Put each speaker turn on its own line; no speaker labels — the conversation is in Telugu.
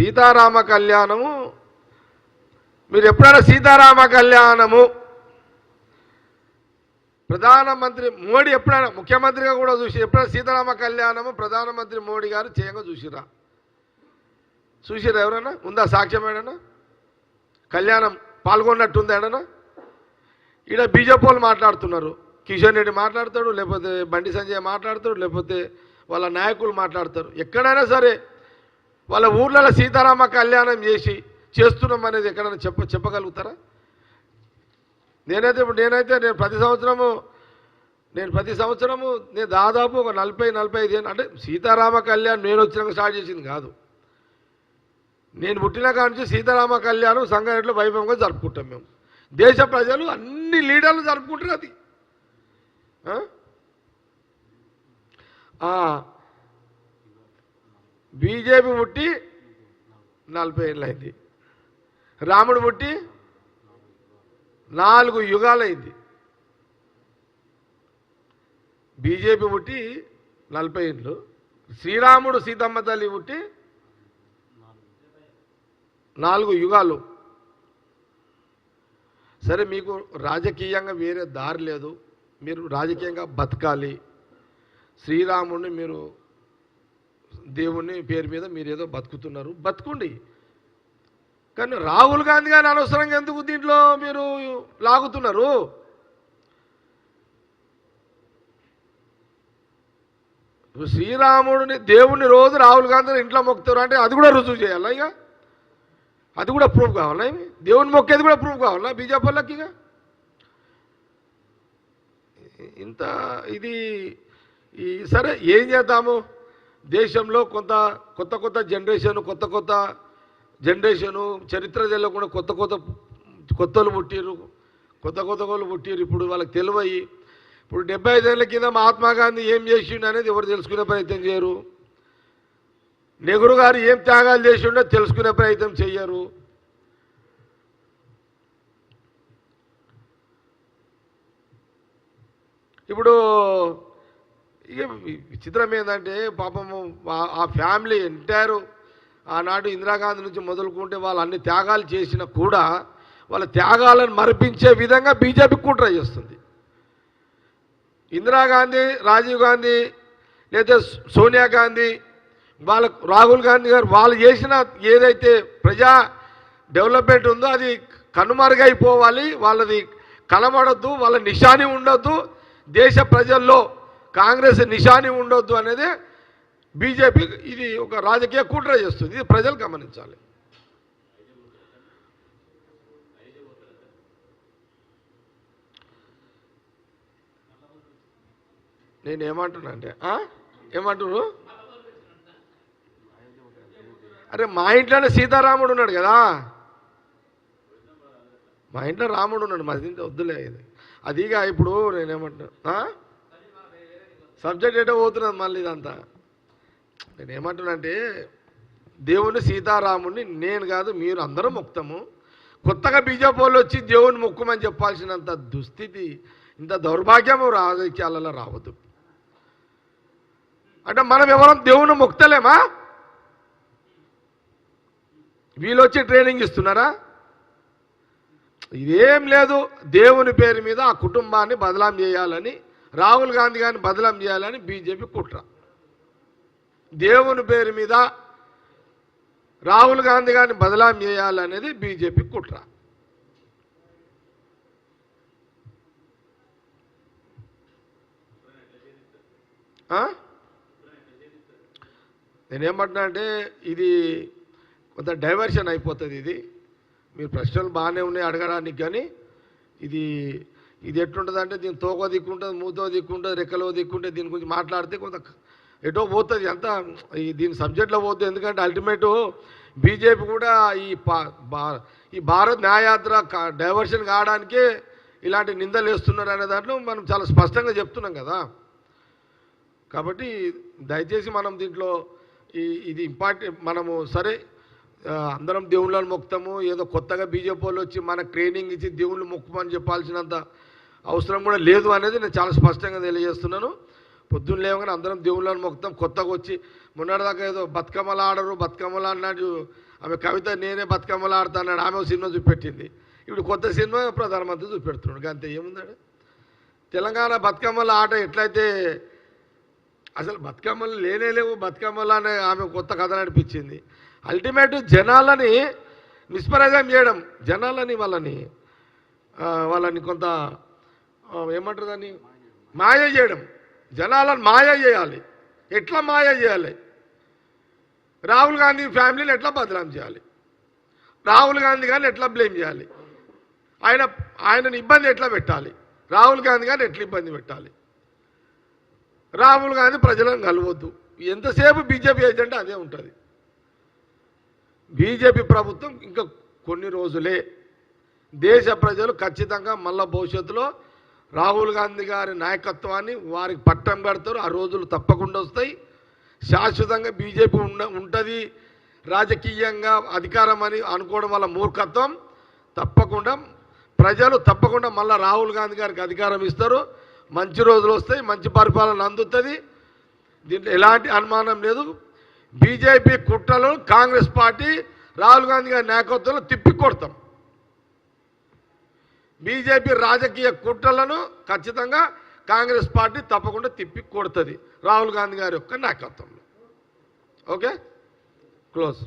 సీతారామ కళ్యాణము మీరు ఎప్పుడైనా సీతారామ కళ్యాణము ప్రధానమంత్రి మోడీ ఎప్పుడైనా ముఖ్యమంత్రిగా కూడా చూసి ఎప్పుడైనా సీతారామ కళ్యాణము ప్రధానమంత్రి మోడీ గారు చేయంగా చూసిరా ఎవరైనా ఉందా సాక్ష్యం ఏడన్నా కళ్యాణం పాల్గొన్నట్టుందా ఏడన్నా ఈడ బీజేపీ వాళ్ళు మాట్లాడుతున్నారు కిషన్ రెడ్డి మాట్లాడతాడు లేకపోతే బండి సంజయ్ మాట్లాడతాడు లేకపోతే వాళ్ళ నాయకులు మాట్లాడతారు ఎక్కడైనా సరే వాళ్ళ ఊర్లలో సీతారామ కళ్యాణం చేస్తున్నాం అనేది ఎక్కడైనా చెప్పగలుగుతారా నేను ప్రతి సంవత్సరము నేను దాదాపు ఒక 40-45 ఏళ్ళు అంటే సీతారామ కళ్యాణం నేను వచ్చినాక స్టార్ట్ చేసింది కాదు నేను పుట్టిన కాడ నుంచి సీతారామ కళ్యాణం సంగారెడ్డిలో వైభవంగా జరుపుకుంటాం మేము దేశ ప్రజలు అన్ని లీడర్లు జరుపుకుంటారు అది బీజేపీ పుట్టి 40 ఏళ్ళు అయింది రాముడు పుట్టి 4 యుగాలైంది బీజేపీ పుట్టి 40 ఏళ్ళు శ్రీరాముడు సీతమ్మ తల్లి పుట్టి 4 యుగాలు సరే మీకు రాజకీయంగా వేరే దారి లేదు మీరు రాజకీయంగా బతకాలి శ్రీరాముడిని మీరు దేవుని పేరు మీద మీరు ఏదో బతుకుతున్నారు బతుకుండి కానీ రాహుల్ గాంధీ గారిని అనవసరంగా ఎందుకు దీంట్లో మీరు లాగుతున్నారు శ్రీరాముడిని దేవుని రోజు రాహుల్ గాంధీ ఇంట్లో మొక్కుతారు అంటే అది కూడా రుజువు చేయాలా ఇక అది కూడా ప్రూఫ్ కావాలా దేవుని మొక్కేది కూడా ప్రూఫ్ కావాలా బీజేపీ వాళ్ళకి ఇక ఇంత ఇది సరే ఏం చేద్దాము దేశంలో కొత్త జనరేషను చరిత్ర తెలియకుండా కొత్తలు పుట్టిరు కొత్త వాళ్ళు పుట్టిరు ఇప్పుడు వాళ్ళకి తెలివయి ఇప్పుడు 75 ఏళ్ళ కింద మహాత్మా గాంధీ ఏం చేసిండు అనేది ఎవరు తెలుసుకునే ప్రయత్నం చేయరు నెహ్రూ గారు ఏం త్యాగాలు చేసిండో తెలుసుకునే ప్రయత్నం చెయ్యరు ఇప్పుడు ఇక విచిత్రం ఏంటంటే పాపము ఆ ఫ్యామిలీ ఎంటైర్ ఆనాడు ఇందిరాగాంధీ నుంచి మొదలుకుంటే వాళ్ళు అన్ని త్యాగాలు చేసినా కూడా వాళ్ళ త్యాగాలను మరిపించే విధంగా బీజేపీ కుట్ర చేస్తుంది ఇందిరాగాంధీ రాజీవ్ గాంధీ లేదా సోనియా గాంధీ రాహుల్ గాంధీ గారు వాళ్ళు చేసిన ఏదైతే ప్రజా డెవలప్మెంట్ ఉందో అది కనుమరుగైపోవాలి వాళ్ళది కనబడద్దు వాళ్ళ నిశాని ఉండొద్దు దేశ ప్రజల్లో కాంగ్రెస్ నిశాని ఉండొద్దు అనేది బీజేపీ ఇది ఒక రాజకీయ కుట్ర చేస్తుంది ఇది ప్రజలు గమనించాలి నేను ఏమంటున్నా అంటే ఏమంటున్నారు అరే మా ఇంట్లోనే సీతారాముడు ఉన్నాడు కదా మా ఇంట్లో రాముడు ఉన్నాడు మా ఇంట్లో వద్దులే ఇది అదిగా ఇప్పుడు నేనేమంటున్నా సబ్జెక్ట్ ఏటో పోతున్నది మళ్ళీ ఇదంతా నేనేమంటున్నా అంటే దేవుని సీతారాముడిని నేను కాదు మీరు అందరూ మొక్కుతాము కొత్తగా బీజేపీ వాళ్ళు వచ్చి దేవుని మొక్కుమని చెప్పాల్సినంత దుస్థితి ఇంత దౌర్భాగ్యము రాజకీయాలలో రావద్దు అంటే మనం ఎవరం దేవుని మొక్కుతలేమా వీళ్ళు వచ్చి ట్రైనింగ్ ఇస్తున్నారా ఇదేం లేదు దేవుని పేరు మీద ఆ కుటుంబాన్ని బదలాం చేయాలని రాహుల్ గాంధీ గారిని బదలాం చేయాలని బీజేపీ కుట్ర దేవుని పేరు మీద రాహుల్ గాంధీ గారిని బదలాం చేయాలనేది బీజేపీ కుట్ర నేనేమంటున్నా అంటే ఇది కొంత డైవర్షన్ అయిపోతుంది ఇది మీరు ప్రశ్నలు బాగానే ఉన్నాయి అడగడానికి కానీ ఇది ఎట్లుంటుంది అంటే దీని తోకో దిక్కుంటుంది మూతో దిక్కుంటుంది రెక్కలో దిక్కుంటే దీని గురించి మాట్లాడితే కొంత ఎటో పోతుంది అంతా దీని సబ్జెక్ట్లో పోతుంది ఎందుకంటే అల్టిమేటు బీజేపీ కూడా ఈ భారత్ న్యాయయాత్ర డైవర్షన్ కావడానికే ఇలాంటి నిందలు వేస్తున్నారు అనే దాంట్లో మనం చాలా స్పష్టంగా చెప్తున్నాం కదా కాబట్టి దయచేసి మనం దీంట్లో ఇది ఇంపార్టెంట్ మనము సరే అందరం దేవుళ్ళని మొక్కుతాము ఏదో కొత్తగా బీజేపీ వాళ్ళు వచ్చి మనకు ట్రైనింగ్ ఇచ్చి దేవుళ్ళు మొక్కుమని చెప్పాల్సినంత అవసరం కూడా లేదు అనేది నేను చాలా స్పష్టంగా తెలియజేస్తున్నాను పొద్దున్న లేవగానే అందరం దేవుళ్ళని మొక్కుతాం కొత్తగా వచ్చి మొన్నటిదాకా ఏదో బతుకమ్మలు ఆడరు బతుకమ్మలు అన్నాడు ఆమె కవిత నేనే బతుకమ్మలు ఆడుతా అన్నాడు ఆమె సినిమా చూపెట్టింది ఇప్పుడు కొత్త సినిమా ప్రధానమంత్రి చూపెడుతున్నాడు అంతే ఏముందండి తెలంగాణ బతుకమ్మల ఆట ఎట్లయితే అసలు బతుకమ్మలు లేవు బతుకమ్మలు అనే ఆమె కొత్త కథ నడిపించింది అల్టిమేట్ జనాలని మిస్పరైజం చేయడం జనాలని వాళ్ళని కొంత ఏమంటారు దాన్ని మాయ చేయడం జనాలను మాయ చేయాలి ఎట్లా మాయ చేయాలి రాహుల్ గాంధీ ఫ్యామిలీని ఎట్లా బదనాం చేయాలి రాహుల్ గాంధీ గారిని ఎట్లా బ్లేమ్ చేయాలి ఆయనని ఇబ్బంది ఎట్లా పెట్టాలి రాహుల్ గాంధీ గారిని ఎట్లా ఇబ్బంది పెట్టాలి రాహుల్ గాంధీ ప్రజలను కలవద్దు ఎంతసేపు బీజేపీ ఏజెండా అదే ఉంటుంది బీజేపీ ప్రభుత్వం ఇంకా కొన్ని రోజులే దేశ ప్రజలు ఖచ్చితంగా మళ్ళా భవిష్యత్తులో రాహుల్ గాంధీ గారి నాయకత్వాన్ని వారికి పట్టం కడతారు ఆ రోజులు తప్పకుండా వస్తాయి శాశ్వతంగా బీజేపీ ఉంటుంది రాజకీయంగా అధికారం అని అనుకోవడం వల్ల మూర్ఖత్వం తప్పకుండా ప్రజలు తప్పకుండా మళ్ళీ రాహుల్ గాంధీ గారికి అధికారం ఇస్తారు మంచి రోజులు వస్తాయి మంచి పరిపాలన అందుతుంది దీంట్లో ఎలాంటి అనుమానం లేదు బీజేపీ కుట్రలను కాంగ్రెస్ పార్టీ రాహుల్ గాంధీ గారి నాయకత్వంలో తిప్పికొడతాం బీజేపీ రాజకీయ కుట్రలను ఖచ్చితంగా కాంగ్రెస్ పార్టీ తప్పకుండా తిప్పి కొడుతుంది రాహుల్ గాంధీ గారి యొక్క నాయకత్వంలో ఓకే క్లోజ్